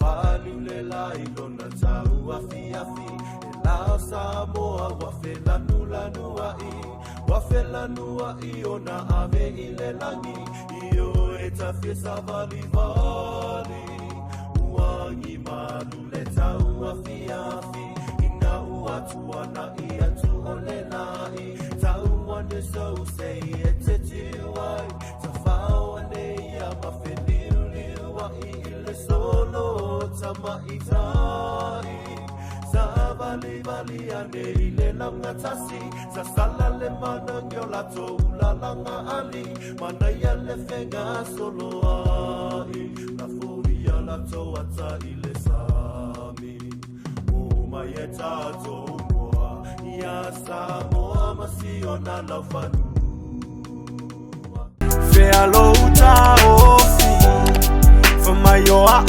Waliulela ilona tau afi afi Ela Samoa wafelanua I ona ave ilelangi Iyo etafisa vali vali Uangi malule tau afi afi Ina uatuana iatu olelai Tau ane so say etetiwai Tafawane ya mafeliuliwa Ile solo tama itai Sabali bali ane ile langa tasi Sasala le mana ngyola to ulalanga ali Mana ya le fenga solo ai La furia la to ata ile sami Uma yeta to moa Ya Samoa masiona la fanu Fea lo uta ofi Fama yo a